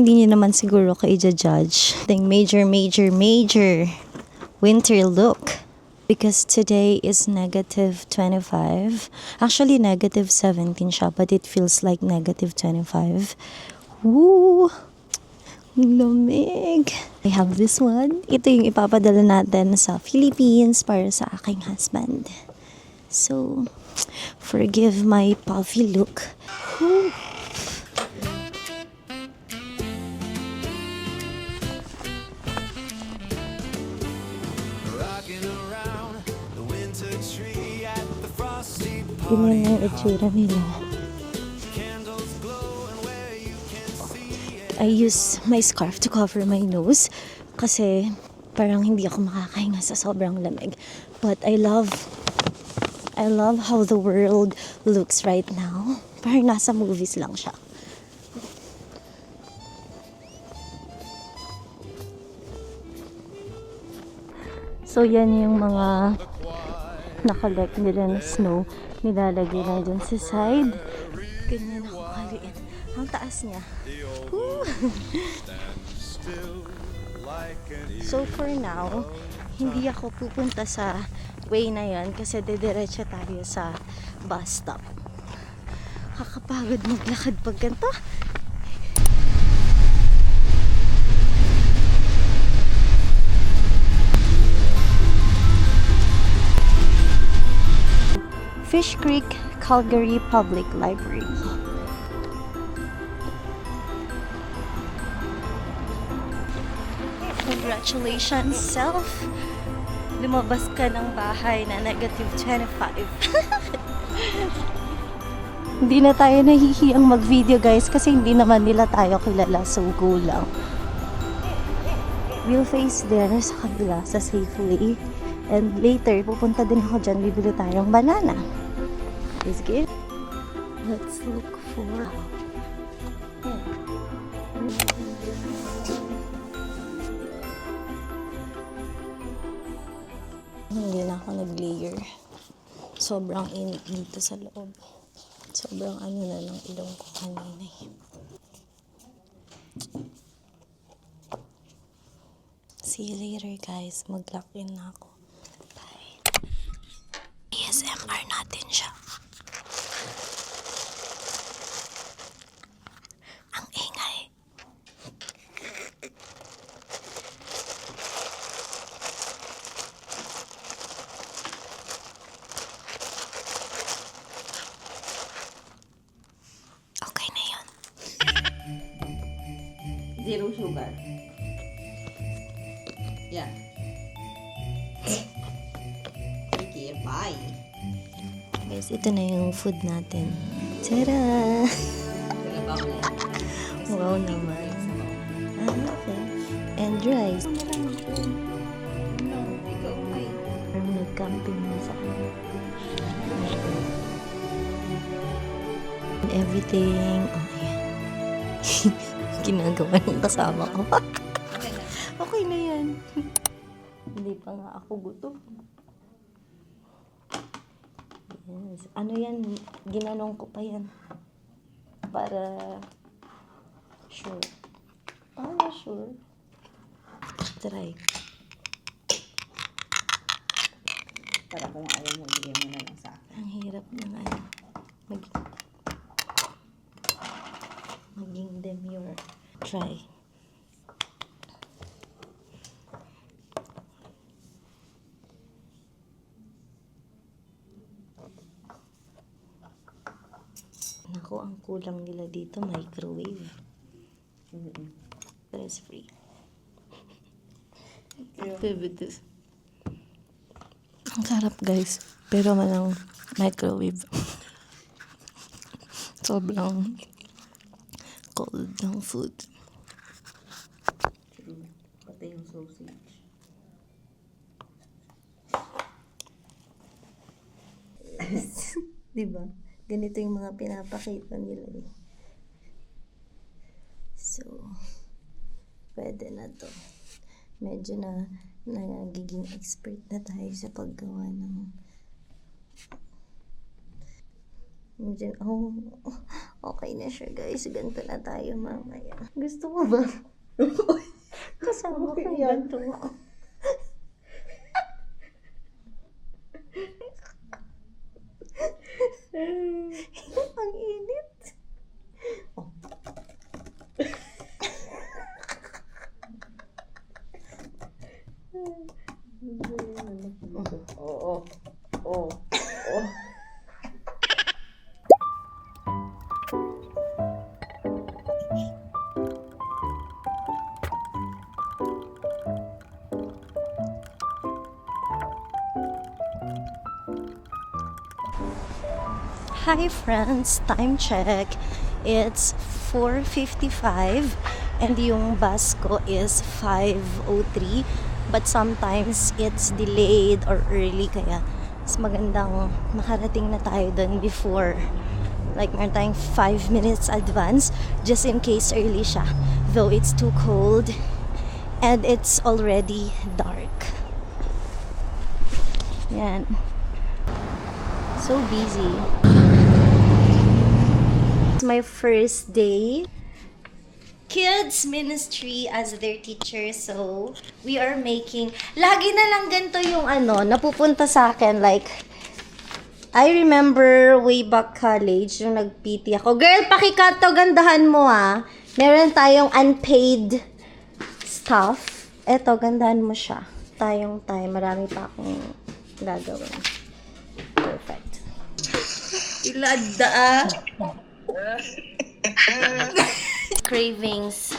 hindi niyo naman siguro kayo judge the major winter look. Because today is -25. Actually, -17 siya, but it feels like -25. Woo! Lamig! I have this one. Ito yung ipapadala natin sa Philippines para sa aking husband. So, forgive my puffy look. Woo! Ganyan yung itsura nila. I use my scarf to cover my nose kasi parang hindi ako makakahinga sa sobrang lamig. But I love how the world looks right now. Parang nasa movies lang siya. So yan yung mga nakalek nila na snow. Nilalagay lang dun sa side. Ganyan ako kaliit. Ang taas niya. So for now, hindi ako pupunta sa way na yan kasi didiretso tayo sa bus stop. Kakapagod maglakad pag ganito. Fish Creek, Calgary Public Library. Congratulations, self! Lumabas ka ng bahay na -25. Hindi na tayo nahihiyang mag-video guys kasi hindi naman nila tayo kilala, so go lang. We'll face there sa kabila, sa Safeway. And later, pupunta din ako dyan, bibili tayong banana. Is good. Let's look for hindi na ako nag-layer. Sobrang init dito sa loob. Sobrang ano na ng ilong ko kanina. See you later guys. Mag-lock in na ako. Bye. ASMR natin siya. Ang ingay. Okay na yun. Zero sugar. Yeah. Okay, bye. Guys, ito na yung food natin. Tara! Wow naman. Okay. And rice. Nag-camping na sa and everything. Oh, ayan. Ginagawa ng kasama ko. Okay na yan. Hindi pa nga ako gutom. Yes. Ano yan? Ginanong ko pa yan. Para sure. Para sure. Try. Para kung ayaw mo, bigyan mo na lang sa akin. Ang hirap ng ano. Maging demure. Try. Naku, ang kulang nila dito, microwave. Stress free. Activities. Ang sarap guys. Pero malang microwave. Sobrang cold ng food. Pati yung sausage. Diba? Ganito yung mga pinapakita nila eh. So, pwede na to. Medyo na nagiging expert na tayo sa paggawa ng medyo, Okay na siya, guys. Ganito na tayo mamaya. Gusto mo ba? Kasama ko ganito ako. Ang init. Oh. Oo. Oo. Oo. Hi friends, time check. It's 4:55 and yung bus ko is 5:03, but sometimes it's delayed or early, kaya mas magandang makarating na tayo dun before, like meron tayong 5 minutes advance just in case early siya, though it's too cold and it's already dark. Yan, so busy. My first day kids ministry as their teacher, so we are making, lagi na lang ganito yung napupunta sa akin, like I remember way back college yung nag-PT ako. Girl, pakikato, gandahan mo meron tayong unpaid stuff. Eto, gandahan mo siya. Tayong time, marami pa akong gagawin. Perfect. Ilada cravings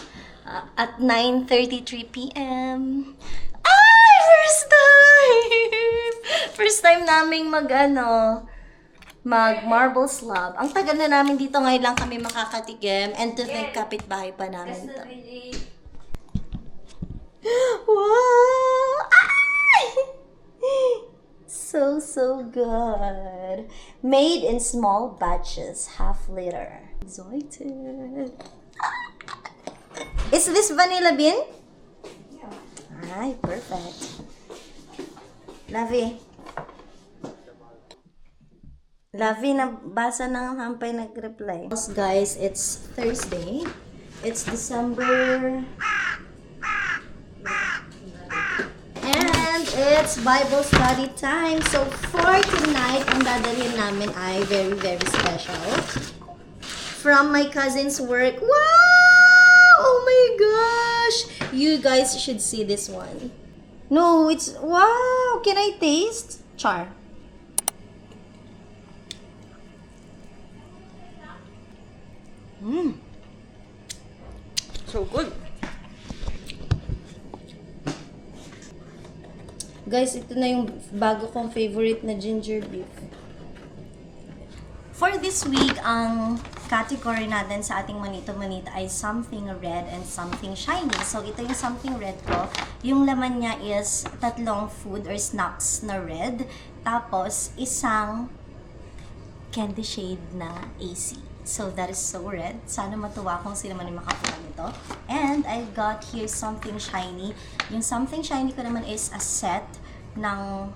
at 9:33 p.m. Ay! First time! First time naming mag marble slab. Ang tagal na namin dito, ngayon lang kami makakatigim, and to think kapitbahay pa namin to. Wow! Ay! So good. Made in small batches, half liter. Excited. Is this vanilla bean? Yeah. Ay, perfect. Lavi, nabasa ng hampay nag-reply. Guys, it's Thursday. It's December. And it's Bible study time. So, for tonight, ang dadalhin namin ay very, very special. From my cousin's work. Wow! Oh my gosh! You guys should see this one. No, it's... Wow! Can I taste? Char. So good. Guys, ito na yung bago kong favorite na ginger beef. For this week, ang category natin sa ating manito-manita ay something red and something shiny. So, ito yung something red ko. Yung laman niya is 3 food or snacks na red. Tapos, isang candy shade na AC. So, that is so red. Sana matuwa kung sino man yung makakuha nito. And I got here something shiny. Yung something shiny ko naman is a set ng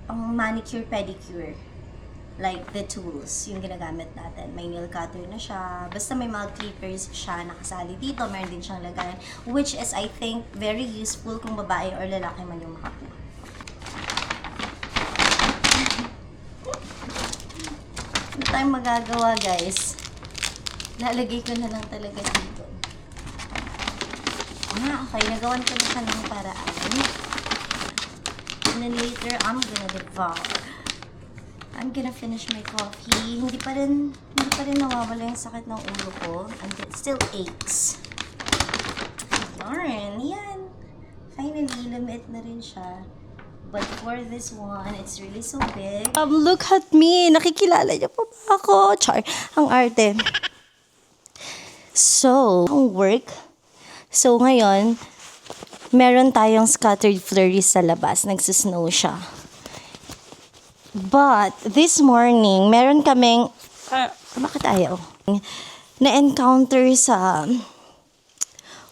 pang manicure, pedicure. Like the tools, yung ginagamit natin. May nail cutter na siya. Basta may mga clippers siya nakasali dito. Meron din siyang lagayan. Which is, I think, very useful kung babae or lalaki man yung makakuha. Ano tayong magagawa, guys? Lalagay ko na lang talaga dito. Okay. Nagawan ko na siya ng paraan. And then later, I'm gonna devour. I'm gonna finish my coffee. Hindi pa rin nawawala yung sakit ng ulo ko. And it still aches. Darn, yan. Finally, lumit na rin siya. But for this one, it's really so big. Look at me! Nakikilala niyo pa ba ako? Char, ang arte. So, ang work. So, ngayon, meron tayong scattered flurries sa labas. Nagsisnow siya. But, this morning, meron kaming, bakit ayaw? Na-encounter sa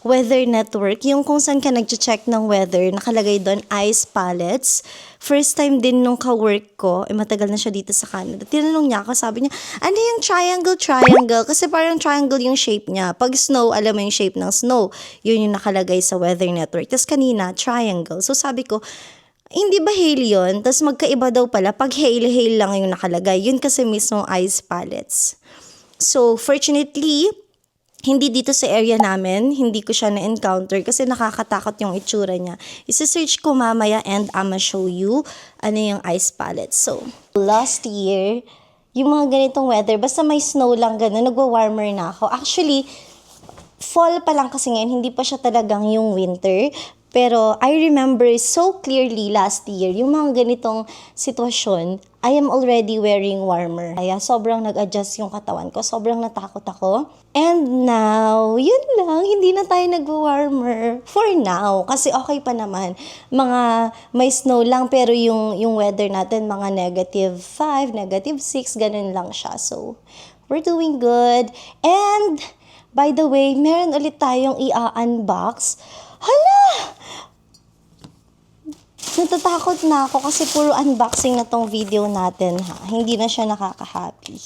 Weather Network, yung kung saan ka nag-check ng weather, nakalagay doon, ice palettes. First time din nung ka-work ko, matagal na siya dito sa Canada. Tinanong niya ako, sabi niya, ano yung triangle? Kasi parang triangle yung shape niya. Pag snow, alam mo yung shape ng snow. Yun yung nakalagay sa Weather Network. Tapos kanina, triangle. So sabi ko, hindi ba hail yun? Tapos magkaiba daw pala. Pag hail lang yung nakalagay. Yun kasi mismo ice palettes. So, fortunately, hindi dito sa area namin, hindi ko siya na-encounter kasi nakakatakot yung itsura niya. Isa-search ko mamaya and I'ma show you ano yung ice palettes. So, last year, yung mga ganitong weather, basta may snow lang gano'n, nagwa-warmer na ako. Actually, fall pa lang kasi ngayon, hindi pa siya talagang yung winter. Pero I remember so clearly last year, yung mga ganitong sitwasyon, I am already wearing warmer. Kaya sobrang nag-adjust yung katawan ko, sobrang natakot ako. And now, yun lang, hindi na tayo nag-warmer. For now, kasi okay pa naman. Mga may snow lang, pero yung weather natin, mga -5, -6, ganun lang siya. So, we're doing good. And, by the way, meron ulit tayong i-unbox. Hala! Natatakot na ako kasi puro unboxing na tong video natin ha. Hindi na siya nakaka-happy.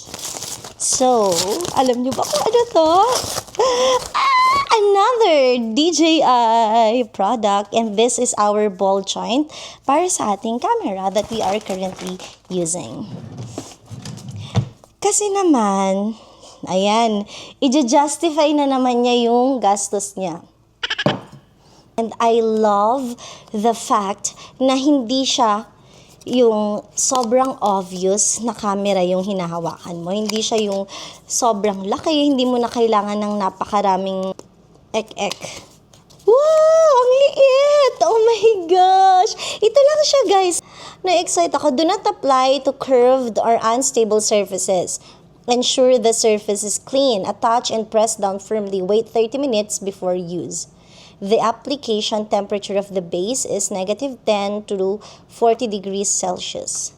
So, alam niyo ba kung ano to? Another DJI product, and this is our ball joint para sa ating camera that we are currently using. Kasi naman, ayan, i-justify na naman niya yung gastos niya. And I love the fact na hindi siya yung sobrang obvious na camera yung hinahawakan mo. Hindi siya yung sobrang laki, hindi mo na kailangan ng napakaraming ek-ek. Wow! Ang liit! Oh my gosh! Ito lang siya, guys. Na-excite ako. Do not apply to curved or unstable surfaces. Ensure the surface is clean. Attach and press down firmly. Wait 30 minutes before use. The application temperature of the base is -10 to 40 degrees Celsius.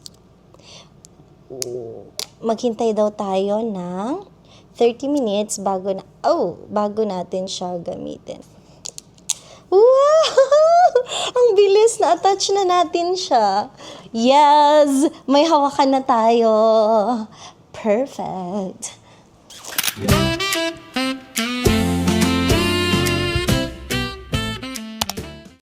Maghintay daw tayo ng 30 minutes bago natin siya gamitin. Wow! Ang bilis, na-attach na natin siya. Yes! May hawakan na tayo. Perfect.